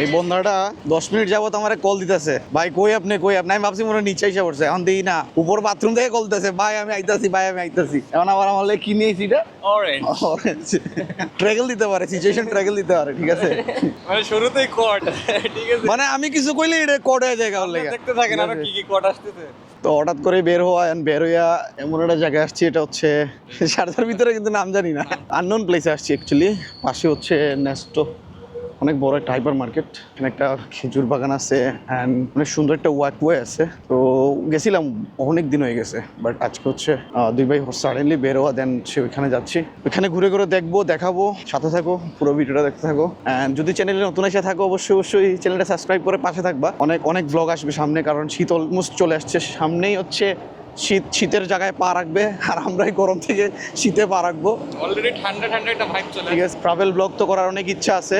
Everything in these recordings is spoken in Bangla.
এই বন্ধাটা 10 মিনিট যাবত আমার কল দিতেছে, ভাই কই আপনি আমি ভাবছি মনে হয় নিচে এসে পড়ছে, এখন দিই না উপর বাথরুম থেকে কল দিতেছে, ভাই আমি আইতাছি। এখন আবার আমার কি নিয়েছি এটা অরেঞ্জ ট্র্যাগল দিতে পারে, সিচুয়েশন ট্র্যাগল দিতে পারে, ঠিক আছে মানে শুরুতেই কোড, ঠিক আছে, মানে আমি কিছু কইলে এটা কোড হয়ে যায় কারণ দেখতে থাকেন আরো কি কি কোড আসতেছে। তো হঠাৎ করে বের হইয়া এমন একটা জায়গায় আসছি, এটা হচ্ছে শারজার ভিতরে কিন্তু নাম জানি না, আননোন প্লেসে আসছি অ্যাকচুয়ালি। পাশে হচ্ছে নেস্টো, অনেক বড় একটা হাইপার মার্কেট, এখানে একটা খেজুর বাগান আছে অ্যান্ড অনেক সুন্দর একটা ওয়াকওয়ে আছে। তো গেছিলাম অনেক দিন হয়ে গেছে, বাট আজকে হচ্ছে 2 ভাই সাডেনলি বের হওয়া, দেন সে ওইখানে যাচ্ছি, ওইখানে ঘুরে ঘুরে দেখাবো, সাথে থাকো, পুরো ভিডিওটা দেখতে থাকো। অ্যান্ড যদি চ্যানেলে নতুন এসে থাকো অবশ্যই চ্যানেলটা সাবস্ক্রাইব করে পাশে থাকবা, অনেক ব্লগ আসবে সামনে, কারণ শীত অলমোস্ট চলে আসছে, সামনেই হচ্ছে শীতের জায়গায় পা রাখবে, আর আমরা এই গরম থেকে শীতে পা রাখবো। অলরেডি ঠান্ডা একটা ভাইব চলে ঠিক আছে, ট্রাভেল ব্লগ তো করার অনেক ইচ্ছা আছে,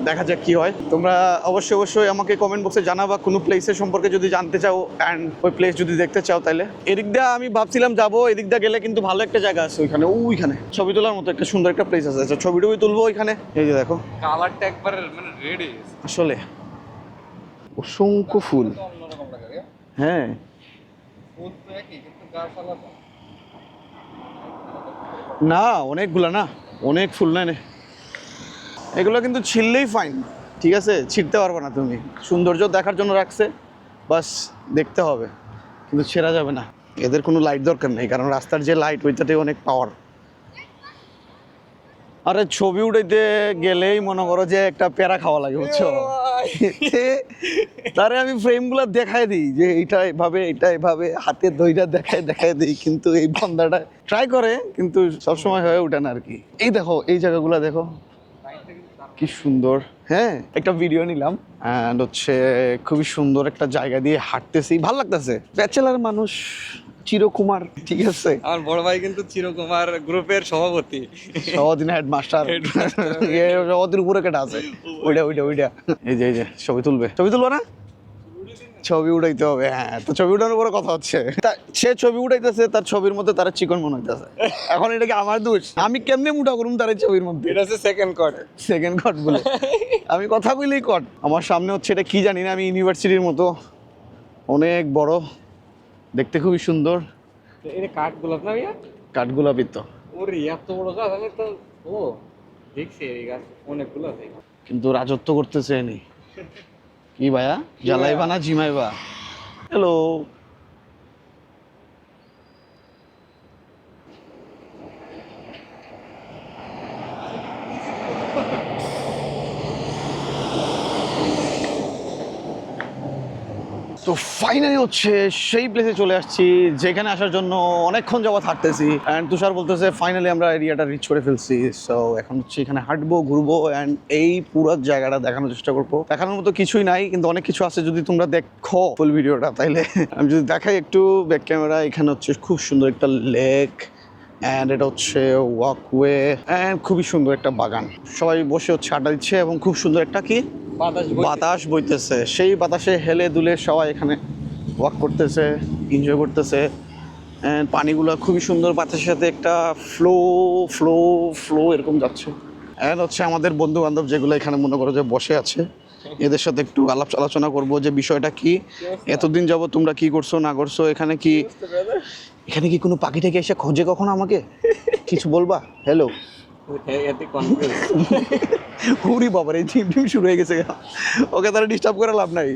দেখা যাক কি হয়। তোমরা অবশ্যই আমাকে কমেন্ট বক্সে জানাবা কোনো প্লেসের সম্পর্কে যদি জানতে চাও অ্যান্ড ওই প্লেস যদি দেখতে চাও, তাহলে এদিক দিয়ে আমি ভাবছিলাম যাবো, এদিক দিয়ে গেলে কিন্তু ভালো একটা জায়গা আছে ওইখানে ছবি তোলার মতো একটা সুন্দর একটা প্লেস আছে, ছবি তুলবো ওইখানে। এই যে দেখো কালারটা একবার মানে রেডি, আসলে অসংখ্য ফুল, অন্যরকম লাগে। হ্যাঁ ফুল তো একই কিন্তু গাছ আলাদা না, অনেকগুলা না, অনেক ফুল না, এগুলো কিন্তু ছিললেই ফাইন, ঠিক আছে, ছিঁড়তে পারবে না তুমি, সৌন্দর্য দেখার জন্য রাখছে, বাস দেখতে হবে, কিন্তু ছেঁড়া যাবে না। এদের কোনো লাইট দরকার নেই, কারণ রাস্তার যে লাইট ওইটাতে অনেক পাওয়ার। আরে ছবি উঠাইতে গেলেই মনে করো যে একটা প্যারা খাওয়া লাগে, বুঝছো, তারে আমি ফ্রেমগুলো দেখাই দিই যে এটা এভাবে হাতে দইটা দেখাই দিই, কিন্তু এই বন্ধাটা ট্রাই করে কিন্তু সবসময় হয়ে ওঠে না আর কি। এই দেখো এই জায়গাগুলো দেখো কি সুন্দর, হ্যাঁ একটা ভিডিও নিলাম অ্যান্ড হচ্ছে খুবই সুন্দর একটা জায়গা দিয়ে হাঁটতেছি, ভালো লাগতেছে, ব্যাচেলার মানুষ, চিরকুমার, ঠিক আছে, আমার বড় ভাই কিন্তু চিরকুমার গ্রুপের সভাপতি, সভাপতি হেডমাস্টার, সভাপতির উপরে কেটা আছে, ওইটা এই যে ছবি তুলবো না, ছবি উঠাইতে হবে, হ্যাঁ তো ছবি উঠানোর উপরে কথা হচ্ছে, সে ছবি উঠাইতেছে, তার ছবির মধ্যে তার চিকন মনে হইতেছে, এখন এটা কি আমার দোষ, আমি কেমনে মুঠা করুম তার ছবির মধ্যে, এটা হচ্ছে সেকেন্ড কট বলে আমি কথা বলেই কট। আমার সামনে হচ্ছে এটা কি জানি না, আমি ইউনিভার্সিটির মতো অনেক বড়, দেখতে খুবই সুন্দর, এটা কাঠগোলাপ না ভাইয়া, কাঠগোলাপি তো, ওরে এত বড় গাছ, আমি তো দেখছি এই গাছ অনেকগুলো আছে, কিন্তু রাজত্ব করতেছে নি কি ভাইয়া, জ্বালাইবা না জিমাইবা। হ্যালো, তো ফাইনালি হচ্ছে সেই প্লেসে চলে আসছি যেখানে আসার জন্য অনেকক্ষণ যাবত হাঁটতেছি, অ্যান্ড তুষার বলতেছে ফাইনালি আমরা এরিয়াটা রিচ করে ফেলছি। সো এখন হচ্ছে এখানে হাঁটবো, ঘুরবো অ্যান্ড এই পুরো জায়গাটা দেখানোর চেষ্টা করবো। দেখানোর মতো কিছুই নাই, কিন্তু অনেক কিছু আছে, যদি তোমরা দেখো ফুল ভিডিওটা তাইলে আমি যদি দেখাই একটু ব্যাক ক্যামেরা, এখানে হচ্ছে খুব সুন্দর একটা লেক অ্যান্ড এটা হচ্ছে ওয়াকওয়ে অ্যান্ড খুবই সুন্দর একটা বাগান, সবাই বসে হচ্ছে আড্ডা দিচ্ছে এবং খুব সুন্দর একটা কি বাতাস বইতেছে, সেই বাতাসে হেলে দুলে সবাই এখানে ওয়াক করতেছে, এনজয় করতেছে অ্যান্ড পানিগুলো খুবই সুন্দর, বাতাসের সাথে একটা ফ্লো এরকম যাচ্ছে। অ্যান্ড হচ্ছে আমাদের বন্ধু বান্ধব যেগুলো এখানে মনে করো যে বসে আছে, এদের সাথে একটু আলোচনা করবো যে বিষয়টা কি, এতদিন যাবো তোমরা কি করছো না করছো, এখানে কি কোনো পাখি থেকে এসে খোঁজে কখনো আমাকে, কিছু বলবা? হ্যালো হুরি বাবার এই টিম শুরু হয়ে গেছে, ওকে তারা ডিস্টার্ব করে লাভ নাই,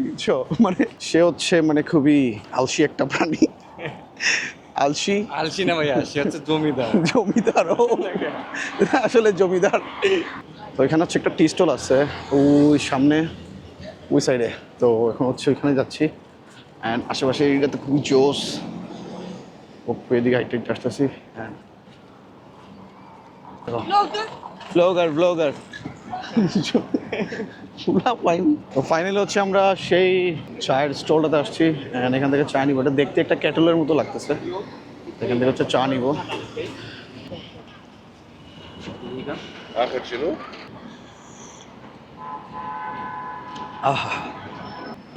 মানে সে হচ্ছে মানে খুবই আলসি একটা প্রাণী, আলসি না ভাইয়া, সে হচ্ছে জমিদার আসলে জমিদার। তো এখানে হচ্ছে একটা টি স্টল আছে ওই সামনে ওই সাইডে, তো এখন হচ্ছে ওইখানে যাচ্ছি অ্যান্ড আশেপাশে এরিয়াতে খুবই জোস, এদিকে হাইটে আসতেছি, হ্যাঁ ব্লগার তো ফাইনালি হচ্ছে আমরা সেই চায়ের স্টলটাতে আসছি অ্যান্ড এখান থেকে চা নিবো, এটা দেখতে একটা ক্যাটলের মতো লাগতেছে, এখান থেকে হচ্ছে চা নিবো।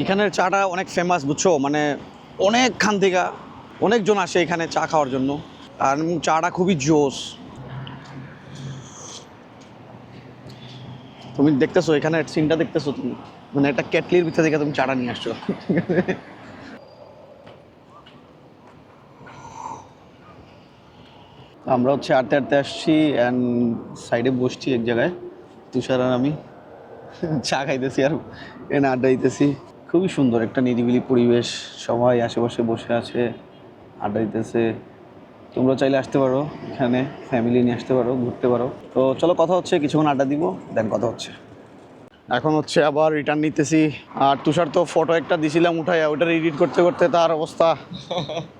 এখানের চাটা অনেক ফেমাস, বুঝছো, মানে অনেকখান থেকে অনেকজন আসে এখানে চা খাওয়ার জন্য, আর চাটা খুবই জোস। তুমি দেখতেছো এখানে সিনটা দেখতেছো তুমি, মানে একটা কেটলির ভিতর থেকে তুমি চাটা নিয়ে আসছো। আমরা হচ্ছে আটতে আটতে আসছি অ্যান্ড সাইডে বসছি এক জায়গায়, তুষার আর আমি চা খাইতেছি আর এনে আড্ডা দিতেছি। খুবই সুন্দর একটা নিরিবিলি পরিবেশ, সবাই আশেপাশে বসে আছে, আড্ডা দিতেছে। তোমরা চাইলে আসতে পারো, এখানে ফ্যামিলি নিয়ে আসতে পারো, ঘুরতে পারো। তো চলো কথা হচ্ছে, কিছুক্ষণ আড্ডা দিব, দেন কথা হচ্ছে। এখন হচ্ছে আবার রিটার্ন নিতেছি। আর তুষার তো ফটো একটা দিছিলাম উঠাইয়া, ওটার এডিট করতে করতে তার অবস্থা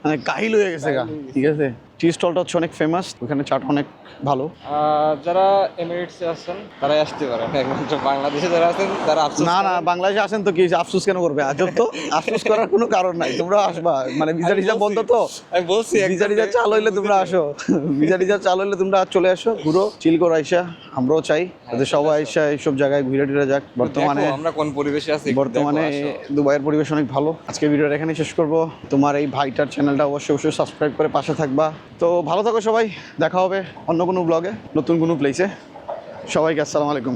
মানে কাহিল হয়ে গেছে গা। ঠিক আছে, টি স্টলটা হচ্ছে অনেক ফেমাস, ওখানে চাটা অনেক ভালো। যারা এমিরেটসে আছেন তারাই আসতে পারেন, একমাত্র বাংলাদেশে যারা আছেন তারা আফসোস না না, বাংলাদেশে আসেন তো কি আফসোস কেন করবে? আজব তো, আফসোস করার কোনো কারণ নাই, তোমরা আসবা। মানে ভিসা টিসা বন্ধ তো, আমি বলছি ভিসা টিসা চালু হইলে তোমরা আসো, ভিসা টিসা চালু হইলে তোমরা চলে আসো, ঘুরো, চিল করো আইসা। আমরাও চাই যাতে সবাই আইসা এইসব জায়গায় ঘুরে টুরে যাক। বর্তমানে আমরা কোন পরিবেশে আছি বর্তমানে দুবাইয়ের পরিবেশ অনেক ভালো। আজকে ভিডিওটা এখানে শেষ করব। তোমার এই ভাইটার চ্যানেলটা অবশ্যই অবশ্যই সাবস্ক্রাইব করে পাশে থাকবা। তো ভালো থাকো সবাই, দেখা হবে অন্য কোনো ব্লগে, নতুন কোনো প্লেসে। সবাইকে আসসালামু আলাইকুম।